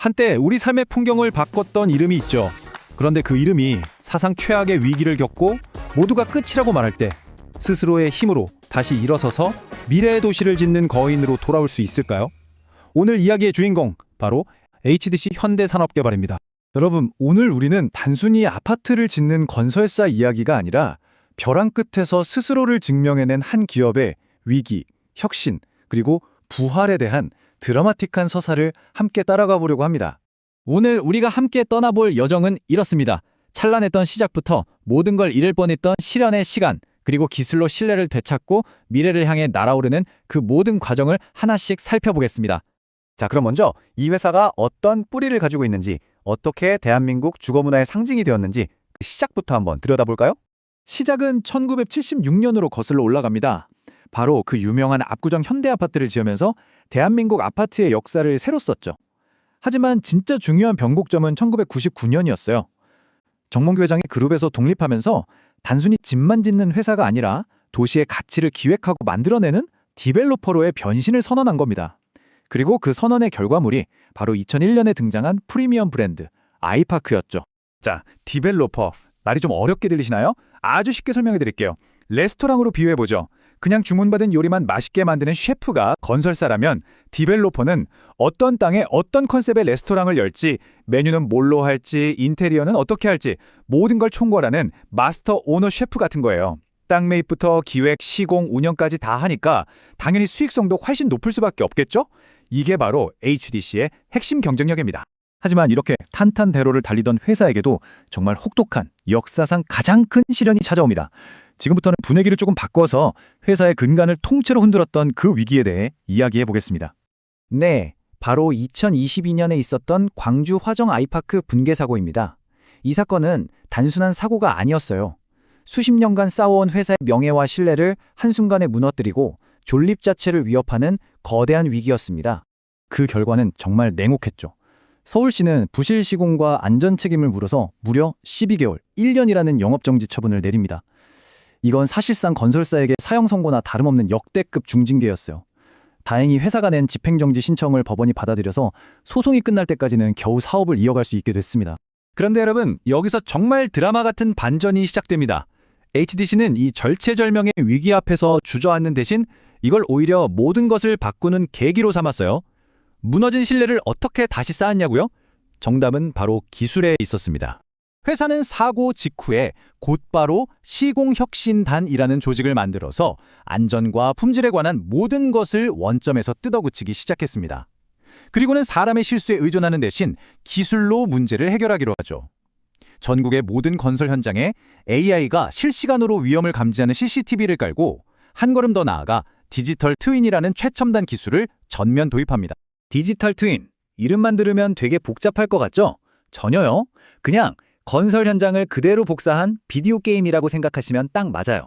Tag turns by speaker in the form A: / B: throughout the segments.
A: 한때 우리 삶의 풍경을 바꿨던 이름이 있죠. 그런데 그 이름이 사상 최악의 위기를 겪고 모두가 끝이라고 말할 때 스스로의 힘으로 다시 일어서서 미래의 도시를 짓는 거인으로 돌아올 수 있을까요? 오늘 이야기의 주인공, 바로 HDC 현대산업개발입니다.
B: 여러분, 오늘 우리는 단순히 아파트를 짓는 건설사 이야기가 아니라 벼랑 끝에서 스스로를 증명해낸 한 기업의 위기, 혁신, 그리고 부활에 대한 드라마틱한 서사를 함께 따라가 보려고 합니다.
A: 오늘 우리가 함께 떠나볼 여정은 이렇습니다. 찬란했던 시작부터 모든 걸 잃을 뻔했던 시련의 시간, 그리고 기술로 신뢰를 되찾고 미래를 향해 날아오르는 그 모든 과정을 하나씩 살펴보겠습니다.
B: 자, 그럼 먼저 이 회사가 어떤 뿌리를 가지고 있는지, 어떻게 대한민국 주거문화의 상징이 되었는지 그 시작부터 한번 들여다볼까요?
A: 시작은 1976년으로 거슬러 올라갑니다. 바로 그 유명한 압구정 현대아파트를 지으면서 대한민국 아파트의 역사를 새로 썼죠. 하지만 진짜 중요한 변곡점은 1999년이었어요. 정몽규 회장이 그룹에서 독립하면서 단순히 집만 짓는 회사가 아니라 도시의 가치를 기획하고 만들어내는 디벨로퍼로의 변신을 선언한 겁니다. 그리고 그 선언의 결과물이 바로 2001년에 등장한 프리미엄 브랜드 아이파크였죠.
B: 자, 디벨로퍼. 말이 좀 어렵게 들리시나요? 아주 쉽게 설명해 드릴게요. 레스토랑으로 비유해보죠. 그냥 주문받은 요리만 맛있게 만드는 셰프가 건설사라면 디벨로퍼는 어떤 땅에 어떤 컨셉의 레스토랑을 열지, 메뉴는 뭘로 할지, 인테리어는 어떻게 할지 모든 걸 총괄하는 마스터 오너 셰프 같은 거예요. 땅 매입부터 기획, 시공, 운영까지 다 하니까 당연히 수익성도 훨씬 높을 수밖에 없겠죠? 이게 바로 HDC의 핵심 경쟁력입니다.
A: 하지만 이렇게 탄탄대로를 달리던 회사에게도 정말 혹독한 역사상 가장 큰 시련이 찾아옵니다. 지금부터는 분위기를 조금 바꿔서 회사의 근간을 통째로 흔들었던 그 위기에 대해 이야기해 보겠습니다.
B: 네, 바로 2022년에 있었던 광주 화정 아이파크 붕괴 사고입니다. 이 사건은 단순한 사고가 아니었어요. 수십 년간 쌓아온 회사의 명예와 신뢰를 한순간에 무너뜨리고 존립 자체를 위협하는 거대한 위기였습니다.
A: 그 결과는 정말 냉혹했죠. 서울시는 부실 시공과 안전 책임을 물어서 무려 12개월, 1년이라는 영업정지 처분을 내립니다. 이건 사실상 건설사에게 사형 선고나 다름없는 역대급 중징계였어요. 다행히 회사가 낸 집행정지 신청을 법원이 받아들여서 소송이 끝날 때까지는 겨우 사업을 이어갈 수 있게 됐습니다.
B: 그런데 여러분, 여기서 정말 드라마 같은 반전이 시작됩니다.
A: HDC는 이 절체절명의 위기 앞에서 주저앉는 대신 이걸 오히려 모든 것을 바꾸는 계기로 삼았어요. 무너진 신뢰를 어떻게 다시 쌓았냐고요? 정답은 바로 기술에 있었습니다. 회사는 사고 직후에 곧바로 시공혁신단이라는 조직을 만들어서 안전과 품질에 관한 모든 것을 원점에서 뜯어고치기 시작했습니다. 그리고는 사람의 실수에 의존하는 대신 기술로 문제를 해결하기로 하죠. 전국의 모든 건설 현장에 AI가 실시간으로 위험을 감지하는 CCTV를 깔고 한 걸음 더 나아가 디지털 트윈이라는 최첨단 기술을 전면 도입합니다. 디지털 트윈, 이름만 들으면 되게 복잡할 것 같죠? 전혀요. 그냥 건설 현장을 그대로 복사한 비디오 게임이라고 생각하시면 딱 맞아요.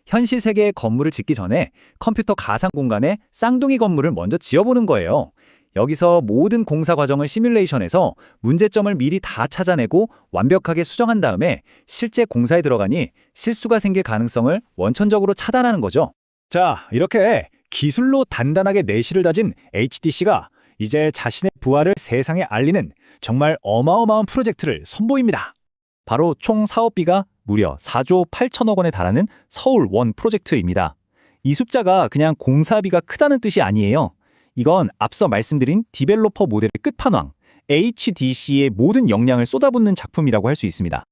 A: 현실 세계의 건물을 짓기 전에 컴퓨터 가상 공간에 쌍둥이 건물을 먼저 지어보는 거예요. 여기서 모든 공사 과정을 시뮬레이션해서 문제점을 미리 다 찾아내고 완벽하게 수정한 다음에 실제 공사에 들어가니 실수가 생길 가능성을 원천적으로 차단하는 거죠. 자, 이렇게 기술로 단단하게 내실을 다진 HDC가 이제 자신의 부활을 세상에 알리는 정말 어마어마한 프로젝트를 선보입니다. 바로 총 사업비가 무려 4조 8천억 원에 달하는 서울1 프로젝트입니다. 이 숫자가 그냥 공사비가 크다는 뜻이 아니에요. 이건 앞서 말씀드린 디벨로퍼 모델의 끝판왕, HDC의 모든 역량을 쏟아붓는 작품이라고 할 수 있습니다.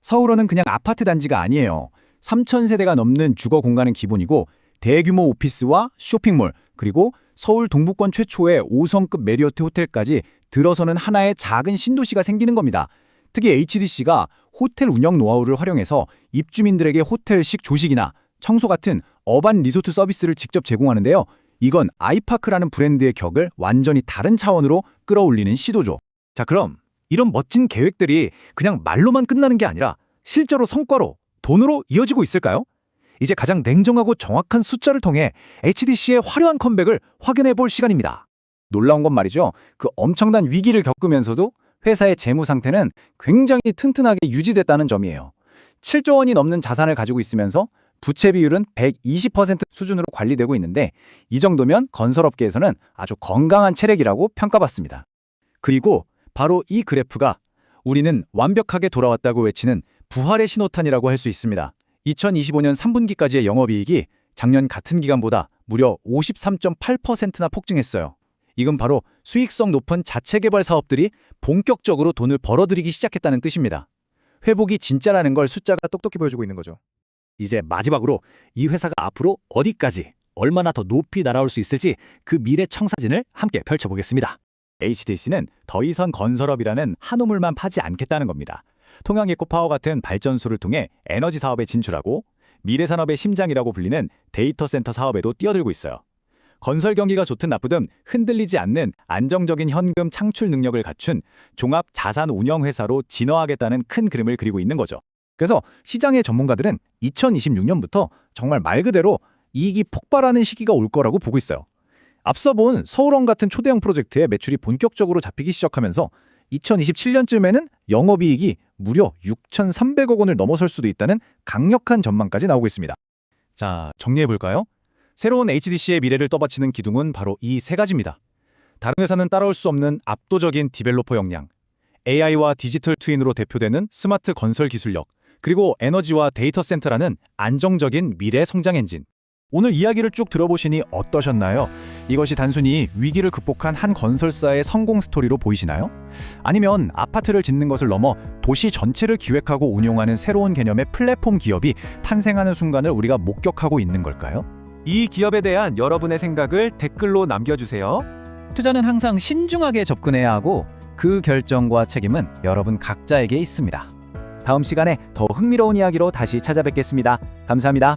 A: 서울원은 그냥 아파트 단지가 아니에요. 3,000세대가 넘는 주거 공간은 기본이고 대규모 오피스와 쇼핑몰, 그리고 서울 동부권 최초의 5성급 메리어트 호텔까지 들어서는 하나의 작은 신도시가 생기는 겁니다. 특히 HDC가 호텔 운영 노하우를 활용해서 입주민들에게 호텔식 조식이나 청소 같은 어반 리조트 서비스를 직접 제공하는데요. 이건 아이파크라는 브랜드의 격을 완전히 다른 차원으로 끌어올리는 시도죠. 자, 그럼 이런 멋진 계획들이 그냥 말로만 끝나는 게 아니라 실제로 성과로, 돈으로 이어지고 있을까요? 이제 가장 냉정하고 정확한 숫자를 통해 HDC의 화려한 컴백을 확인해 볼 시간입니다. 놀라운 건 말이죠. 그 엄청난 위기를 겪으면서도 회사의 재무 상태는 굉장히 튼튼하게 유지됐다는 점이에요. 7조 원이 넘는 자산을 가지고 있으면서 부채 비율은 120% 수준으로 관리되고 있는데 이 정도면 건설업계에서는 아주 건강한 체력이라고 평가받습니다. 그리고 바로 이 그래프가 우리는 완벽하게 돌아왔다고 외치는 부활의 신호탄이라고 할 수 있습니다. 2025년 3분기까지의 영업이익이 작년 같은 기간보다 무려 53.8%나 폭증했어요. 이건 바로 수익성 높은 자체 개발 사업들이 본격적으로 돈을 벌어들이기 시작했다는 뜻입니다. 회복이 진짜라는 걸 숫자가 똑똑히 보여주고 있는 거죠.
C: 이제 마지막으로 이 회사가 앞으로 어디까지 얼마나 더 높이 날아올 수 있을지 그 미래 청사진을 함께 펼쳐보겠습니다.
B: HDC는 더 이상 건설업이라는 한 우물만 파지 않겠다는 겁니다. 통영에코파워 같은 발전소를 통해 에너지 사업에 진출하고 미래 산업의 심장이라고 불리는 데이터 센터 사업에도 뛰어들고 있어요. 건설 경기가 좋든 나쁘든 흔들리지 않는 안정적인 현금 창출 능력을 갖춘 종합 자산 운영 회사로 진화하겠다는 큰 그림을 그리고 있는 거죠.
D: 그래서 시장의 전문가들은 2026년부터 정말 말 그대로 이익이 폭발하는 시기가 올 거라고 보고 있어요. 앞서 본 서울원 같은 초대형 프로젝트의 매출이 본격적으로 잡히기 시작하면서 2027년쯤에는 영업이익이 무려 6,300억 원을 넘어설 수도 있다는 강력한 전망까지 나오고 있습니다.
B: 자, 정리해볼까요? 새로운 HDC의 미래를 떠받치는 기둥은 바로 이 세 가지입니다. 다른 회사는 따라올 수 없는 압도적인 디벨로퍼 역량, AI와 디지털 트윈으로 대표되는 스마트 건설 기술력, 그리고 에너지와 데이터 센터라는 안정적인 미래 성장 엔진. 오늘 이야기를 쭉 들어보시니 어떠셨나요? 이것이 단순히 위기를 극복한 한 건설사의 성공 스토리로 보이시나요? 아니면 아파트를 짓는 것을 넘어 도시 전체를 기획하고 운용하는 새로운 개념의 플랫폼 기업이 탄생하는 순간을 우리가 목격하고 있는 걸까요?
A: 이 기업에 대한 여러분의 생각을 댓글로 남겨주세요. 투자는 항상 신중하게 접근해야 하고 그 결정과 책임은 여러분 각자에게 있습니다. 다음 시간에 더 흥미로운 이야기로 다시 찾아뵙겠습니다. 감사합니다.